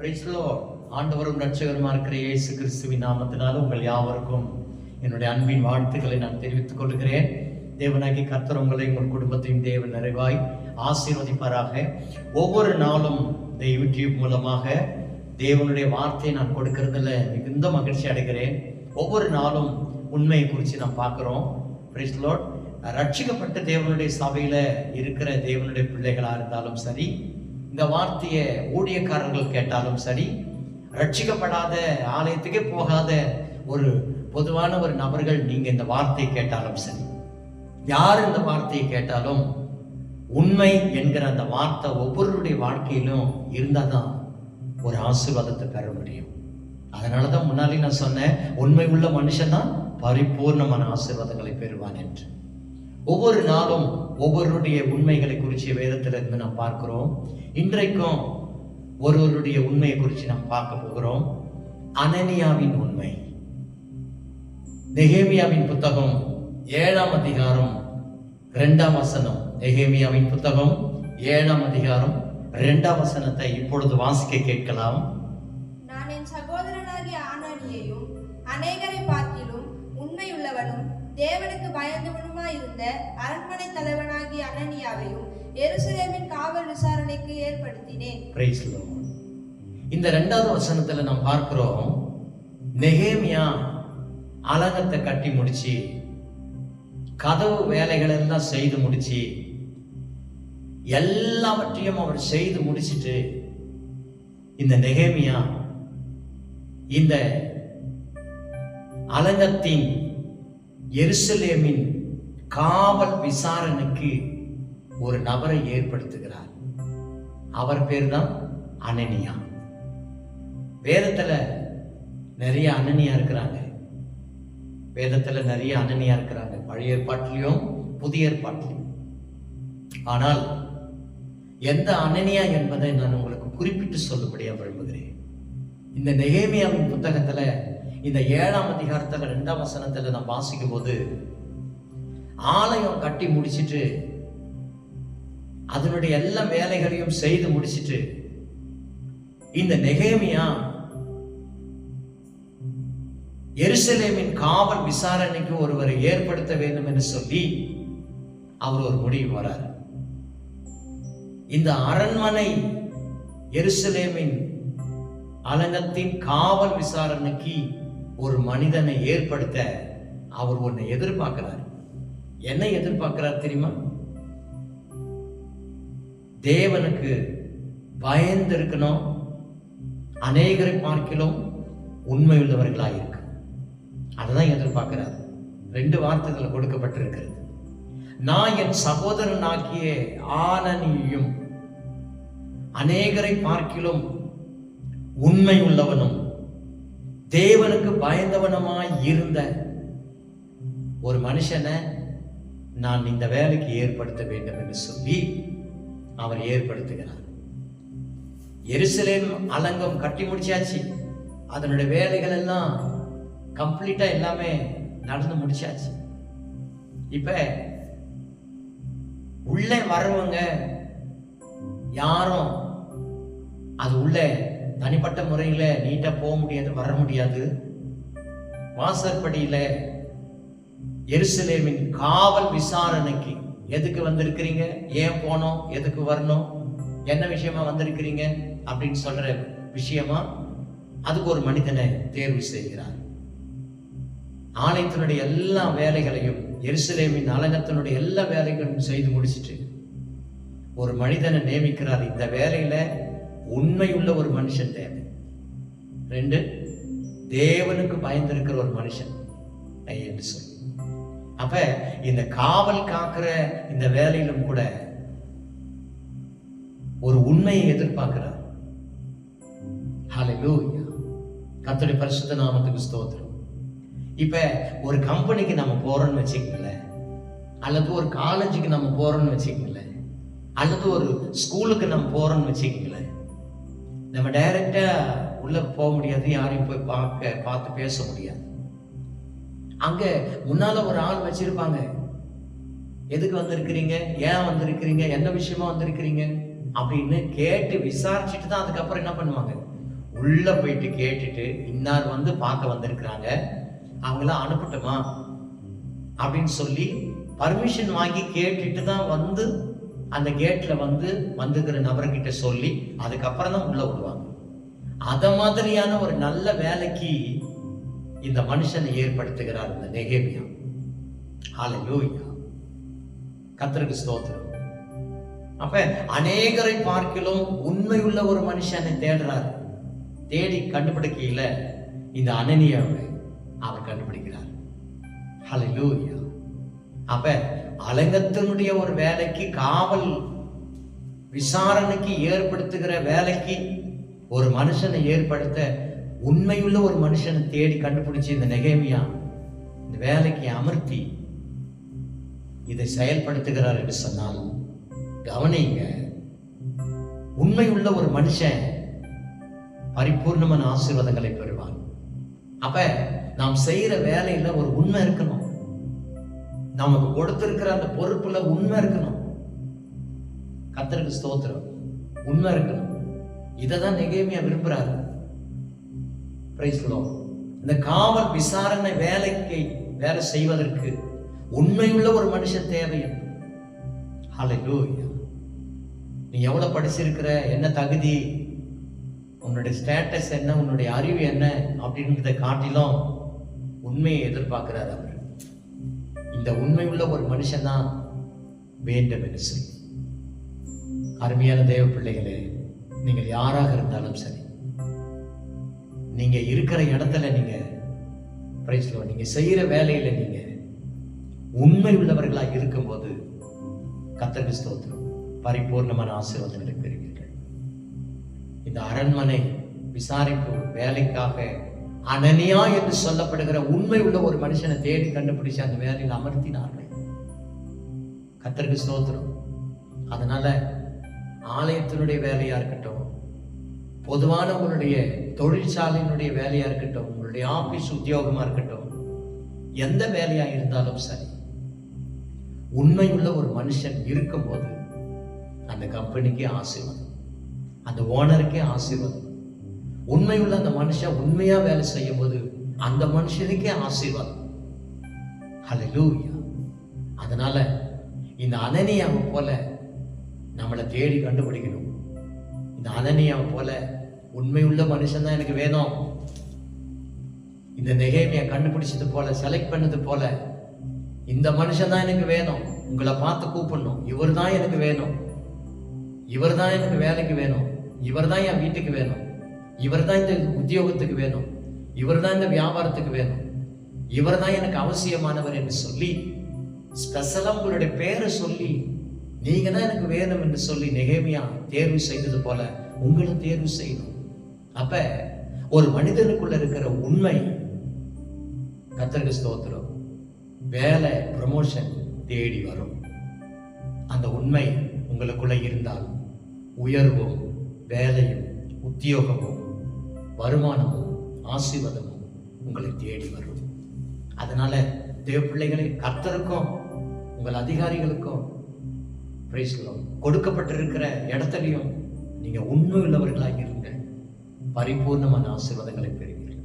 Praise the Lord. ஆண்டவரும் இரட்சகருமா இருக்கிற இயேசு கிறிஸ்துவின் நாமத்தினால உங்கள் யாவருக்கும் என்னுடைய அன்பின் வாழ்த்துக்களை நான் தெரிவித்துக் கொள்கிறேன். தேவனாகிய கர்த்தர் உங்களை உங்கள் குடும்பத்தையும் தேவன் நிறைவாய் ஆசீர்வதிப்பாராக. ஒவ்வொரு நாளும் இந்த யூடியூப் மூலமாக தேவனுடைய வார்த்தையை நான் கொடுக்கறதுல மிகுந்த மகிழ்ச்சி அடைகிறேன். ஒவ்வொரு நாளும் உண்மையை குறித்து நாம் பார்க்குறோம். Praise the Lord. ரட்சிக்கப்பட்ட தேவனுடைய சபையில இருக்கிற தேவனுடைய பிள்ளைகளாக இருந்தாலும் சரி, இந்த வார்த்தையை ஊழியக்காரர்கள் கேட்டாலும் சரி, ரட்சிக்கப்படாத ஆலயத்துக்கே போகாத ஒரு பொதுவான ஒரு நபர்கள் நீங்க இந்த வார்த்தையை கேட்டாலும் சரி, யார் இந்த வார்த்தையை கேட்டாலும் உண்மை என்கிற அந்த வார்த்தை ஒவ்வொருடைய வாழ்க்கையிலும் இருந்தால் தான் ஒரு ஆசீர்வாதத்தை பெற முடியும். அதனால தான் முன்னாலே நான் சொன்னேன், உண்மை உள்ள மனுஷன் தான் பரிபூர்ணமான ஆசீர்வாதங்களை பெறுவான் என்று. ஒவ்வொரு நாளும் ஒவ்வொருடைய உண்மைகளை குறித்து வேதத்திலிருந்து நாம் பார்க்கிறோம். இன்றைக்கும் ஒருவருடைய உண்மையை குறித்து நாம் பார்க்க போகிறோம். அனனியாவின் உண்மை. நெகேமியாவின் புத்தகம் 7ஆம் அதிகாரம் 2ஆம் வசனம். நெகேமியாவின் புத்தகம் 7ஆம் அதிகாரம் 2ஆம் வசனத்தை இப்பொழுது வாசிக்க கேட்கலாம். நான் என் சகோதரனாகிய ஆனானியையும் அநேகரை பார்க்கிலும் உண்மையுள்ளவனும் தேவனுக்கு பயந்தவனுமாயிருந்த அரண்மனை தலைவனாகிய அனனியாவையும் எருசலேமின் காவல் விசாரணைக்கு ஏற்படுத்தினேன். Praise the Lord. இந்த 2வது வசனத்துல நாம் பார்க்கிறோம், நெகேமியா அலங்கத்தை கட்டி முடிச்சு, கதவு வேலைகள் எல்லாம் செய்து முடிச்சு, எல்லாவற்றையும் அவர் செய்து முடிச்சிட்டு, இந்த நெகேமியா இந்த அலங்கத்தின் எருசலேமின் காவல் விசாரணைக்கு ஒரு நபரை ஏற்படுத்துகிறார். அவர் பேர் தான் அனனியா. வேதத்துல நிறைய அனனியா இருக்கிறாங்க. வேதத்துல நிறைய அனனியா இருக்கிறாங்க, பழைய ஏற்பாட்டிலையும் புதிய ஏற்பாட்டிலையும். ஆனால் எந்த அனனியா என்பதை நான் உங்களுக்கு குறிப்பிட்டு சொல்லும்படியா விரும்புகிறேன். இந்த நெகேமியாவின் புத்தகத்துல இந்த 7ஆம் அதிகாரத்துல 2ஆம் வசனத்துல நான் வாசிக்கும் போது, ஆலயம் கட்டி முடிச்சிட்டு அதனுடைய எல்லா வேலைகளையும் செய்து முடிச்சிட்டு, இந்த நெகேமியா எருசலேமின் காவல் விசாரணைக்கு ஒருவரை ஏற்படுத்த வேண்டும் என்று சொல்லி அவர் ஒரு முடிவு வரார். இந்த அரண்மனை எருசலேமின் அலங்கத்தின் காவல் விசாரணைக்கு ஒரு மனிதனை ஏற்படுத்த அவர் ஒன்னை எதிர்பார்க்கிறார். என்ன எதிர்பார்க்கிறார் தெரியுமா? தேவனுக்கு பயந்து இருக்கணும், அநேகரை பார்க்கிலும் உண்மை உள்ளவர்களாக இருக்கு. அதுதான் எதிர்பார்க்கிறார். 2 வார்த்தைகள் கொடுக்கப்பட்டிருக்கிறது. நான் என் சகோதரனாகிய ஆனனியையும் அநேகரை பார்க்கிலும் உண்மை உள்ளவனும் தேவனுக்கு பயந்தவனுமாய் இருந்த ஒரு மனுஷனை நான் இந்த வேலைக்கு ஏற்படுத்த வேண்டும் என்று சொல்லி அவர் ஏற்படுத்துகிறார். எருசலேம் அலங்கம் கட்டி முடிச்சாச்சு, அதனுடைய வேலைகள் எல்லாம் கம்ப்ளீட்டா எல்லாமே நடந்து முடிச்சாச்சு. இப்ப உள்ளே வரவங்க யாரும் அது உள்ள தனிப்பட்ட முறையில நீட்டா போக முடியாது, வர முடியாது. வாசற்படியில எருசலேமின் காவல் விசாரணைக்கு எதுக்கு வந்திருக்கிறீங்க, ஏன் போனோம், எதுக்கு வரணும், என்ன விஷயமா வந்திருக்கிறீங்க அப்படின்னு சொல்ற விஷயமா அதுக்கு ஒரு மனிதனை தேர்வு செய்கிறார். ஆலயத்தினுடைய எல்லா வேலைகளையும், எருசலேமின் அலங்கத்தினுடைய எல்லா வேலைகளையும் செய்து முடிச்சிட்டு ஒரு மனிதனை நியமிக்கிறார். இந்த வேலையில உண்மையுள்ள ஒரு மனுஷன் தேவை. 2, தேவனுக்கு பயந்திருக்கிற ஒரு மனுஷன் என்று சொல்லி, அப்ப இந்த காவல் காக்கிற இந்த வேலையிலும் கூட ஒரு உண்மையை எதிர்பார்க்கிறார். ஹல்லேலூயா. கர்த்தருடைய பரிசுத்த நாமத்துக்கு ஸ்தோத்திரம். இப்ப ஒரு கம்பெனிக்கு நம்ம போறோம்னு வச்சுக்கங்களேன், அல்லது ஒரு காலேஜுக்கு நம்ம போறோம்னு வச்சுக்கங்களேன், அல்லது ஒரு ஸ்கூலுக்கு நம்ம போறோம்னு வச்சுக்கங்களேன், நம்ம டைரக்டா உள்ள போக முடியாது, யாரையும் போய் பார்த்து பேச முடியாது. அங்க முன்னால ஒரு ஆள் வச்சிருப்பாங்க, எதுக்கு வந்திருக்கிறீங்க, ஏன் வந்திருக்கிறீங்க, என்ன விஷயமா வந்திருக்கிறீங்க அப்படின்னு கேட்டு விசாரிச்சுட்டு தான் அதுக்கப்புறம் என்ன பண்ணுவாங்க, உள்ள போயிட்டு கேட்டுட்டு, இன்னார் வந்து பார்க்க வந்திருக்கிறாங்க, அவங்களாம் அனுப்பட்டுமா அப்படின்னு சொல்லி பர்மிஷன் வாங்கி கேட்டுட்டு தான் வந்து அந்த கேட்ல வந்து வந்துக்கிற நபர்கிட்ட சொல்லி அதுக்கப்புறம் தான் உள்ள விடுவாங்க. அத மாதிரியான ஒரு நல்ல வேலைக்கு இந்த மனுஷனை ஏற்படுத்துகிறார் இந்த நெகேமியா. ஹல்லேலூயா, கர்த்தருக்கு ஸ்தோத்திரம். அப்ப அநேகரை பார்க்கிலும் உண்மையுள்ள ஒரு மனுஷனை தேடுறார். தேடி கண்டுபிடிக்கையில இந்த அனனியாவை அவர் கண்டுபிடிக்கிறார். ஹல்லேலூயா. அப்ப அலங்கத்தினுடைய ஒரு வேலைக்கு, காவல் விசாரணைக்கு ஏற்படுத்துகிற வேலைக்கு ஒரு மனுஷனை ஏற்படுத்த உண்மையுள்ள ஒரு மனுஷனை தேடி கண்டுபிடிச்சு இந்த நெகேமியா இந்த வேலைக்கு அமர்த்தி இதை செயல்படுத்துகிறார் என்று சொன்னால் கவனிங்க, உண்மையுள்ள ஒரு மனுஷன் பரிபூர்ணமான ஆசீர்வாதங்களை பெறுவான். அப்ப நாம் செய்யற வேலையில ஒரு உண்மை இருக்கணும். நமக்கு கொடுத்திருக்கிற அந்த பொறுப்புல உண்மை இருக்கணும். கர்த்தருக்கு ஸ்தோத்திரம், உண்மை இருக்கணும். இததான் நெகேமியா விரும்புறாரு. Praise the Lord. இந்த காவல் விசாரணை வேலை செய்வதற்கு உண்மையுள்ள ஒரு மனுஷன் தேவை. ஹல்லேலூயா. நீ எவ்வளவு படிச்சிருக்கிற, என்ன தகுதி, உன்னுடைய ஸ்டேட்டஸ் என்ன, உன்னுடைய அறிவு என்ன அப்படின்றத காட்டிலும் உண்மையை எதிர்பார்க்கிறார் அவர். இந்த உண்மை உள்ள ஒரு மனுஷன் தான் வேண்டும் என்று சொல்லி. அருமையான தேவ பிள்ளைகளே, நீங்கள் யாராக இருந்தாலும் சரி, நீங்க இருக்கிற இடத்துல நீங்க நீங்க செய்யற வேலையில நீங்க உண்மை உள்ளவர்களாக இருக்கும்போது கர்த்தருக்கு ஸ்தோத்திரம், பரிபூர்ணமான ஆசீர்வாதங்களை பெறுவீர்கள். இந்த அரண்மனை விசாரிப்பு வேலைக்காக அனனியா என்று சொல்லப்படுகிற உண்மை உள்ள ஒரு மனுஷனை தேடி கண்டுபிடிச்சு அந்த வேலையில் அமர்த்தினார்கள். கர்த்தருக்கு ஸ்தோத்திரம். அதனால ஆலயத்தினுடைய வேலையா இருக்கட்டும், பொதுவான உங்களுடைய தொழிற்சாலையினுடைய வேலையா இருக்கட்டும், உங்களுடைய ஆபீஸ் உத்தியோகமா இருக்கட்டும், எந்த வேலையா இருந்தாலும் சரி, உண்மை உள்ள ஒரு மனுஷன் இருக்கும்போது அந்த கம்பெனிக்கே ஆசீர்வாதம், அந்த ஓனருக்கே ஆசீர்வாதம். உண்மையுள்ள அந்த மனுஷன் உண்மையா வேலை செய்யும் போது அந்த மனுஷனுக்கே ஆசீர்வாதம். ஹல்லேலூயா. அதனால இந்த அனனியாவை போல நம்மளை தேடி கண்டுபிடிக்கணும். இந்த அனனியாவை போல உண்மையுள்ள மனுஷன் தான் எனக்கு வேணும். இந்த நெகேமியா கண்டுபிடிச்சது போல, செலக்ட் பண்ணது போல, இந்த மனுஷன் தான் எனக்கு வேணும். உங்களை பார்த்து கூப்பிடணும், இவர் தான் எனக்கு வேணும், இவர் தான் எனக்கு வேலைக்கு வேணும், இவர் தான் என் வீட்டுக்கு வேணும், இவர் தான் இந்த உத்தியோகத்துக்கு வேணும், இவர் தான் இந்த வியாபாரத்துக்கு வேணும், இவர் தான் எனக்கு அவசியமானவர் என்று சொல்லி ஸ்பெஷலா உங்களுடைய பேரை சொல்லி நீங்க தான் எனக்கு வேணும் என்று சொல்லி நெகேமியா தேர்வு செய்தது போல உங்களை தேர்வு செய்யணும். அப்ப ஒரு மனிதனுக்குள்ள இருக்கிற உண்மை, கர்த்தருக்கு ஸ்தோத்திரம், வேலை ப்ரமோஷன் தேடி வரும். அந்த உண்மை உங்களுக்குள்ள இருந்தால் உயர்வும் வேலையும் உத்தியோகமும் வருமானமும் ஆசீர்வாதமும் உங்களை தேடி வரும். அதனால தேவ பிள்ளைகளை, கர்த்தருக்கும் உங்கள் அதிகாரிகளுக்கும் கொடுக்கப்பட்டிருக்கிற இடத்துலையும் நீங்க உண்மை உள்ளவர்களாக இருங்கள், பரிபூர்ணமான ஆசீர்வாதங்களை பெறுவீர்கள்.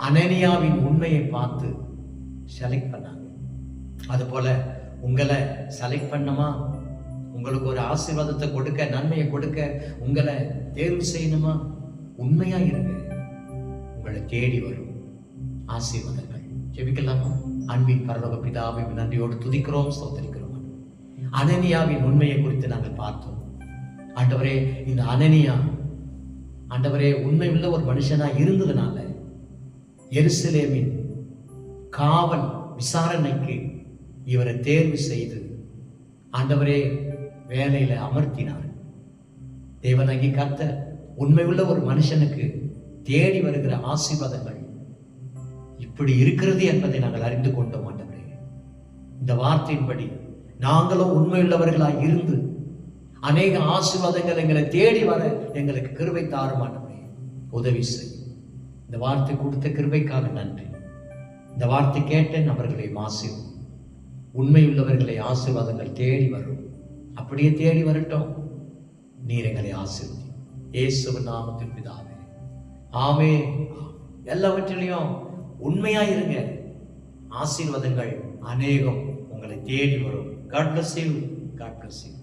அனனியாவின் உண்மையை பார்த்து செலக்ட் பண்ணாங்க. அது போல உங்களை செலக்ட் பண்ணமா, உங்களுக்கு ஒரு ஆசீர்வாதத்தை கொடுக்க, நன்மையை கொடுக்க உங்களை தேர்வு செய்யணுமா, உண்மையா இருங்க, உங்களை தேடி வரும் ஆசீர்வாதங்கள். ஜெபிக்கலாமா? அன்பின் பரலோக பிதாவை நன்றியோடு துதிக்கிறோம், ஸ்தோத்திரிக்கிறோம். அனனியாவின் உண்மையை குறித்து நாங்கள் பார்த்தோம். ஆண்டவரே, இந்த அனனியா ஆண்டவரே உண்மை உள்ள ஒரு மனுஷனா இருந்ததுனால எருசலேமின் காவல் விசாரணைக்கு இவரை தேர்வு செய்து ஆண்டவரே வேலையில அமர்த்தினார். தேவனாகி கர்த்தர் உண்மை உள்ள ஒரு மனுஷனுக்கு தேடி வருகிற ஆசீர்வாதங்கள் இப்படி இருக்கிறது என்பதை நாங்கள் அறிந்து கொண்டோம். ஆண்டவரே, இந்த வார்த்தையின்படி நாங்களும் உண்மையுள்ளவர்களாய் இருந்து அநேக ஆசீர்வாதங்கள் எங்களை தேடி வர எங்களுக்கு கிருபை தாரும். ஆண்டவரே, உதவி செய்யும். இந்த வார்த்தை கொடுத்த கிருபைக்காக நன்றி. இந்த வார்த்தை கேட்ட நபர்களை ஆசீர்வதியும். உண்மையுள்ளவர்களை ஆசீர்வாதங்கள் தேடி வரும். அப்படியே தேடி வரட்டும். நீர் எங்களை ஆசீர்வதியும். இயேசுவின் நாமத்தில் பிதாவே, ஆமே. எல்லாவற்றிலையும் உண்மையா இருங்க. ஆசீர்வாதங்கள் அநேகம் உங்களை தேடி வரும். God bless you. God bless you.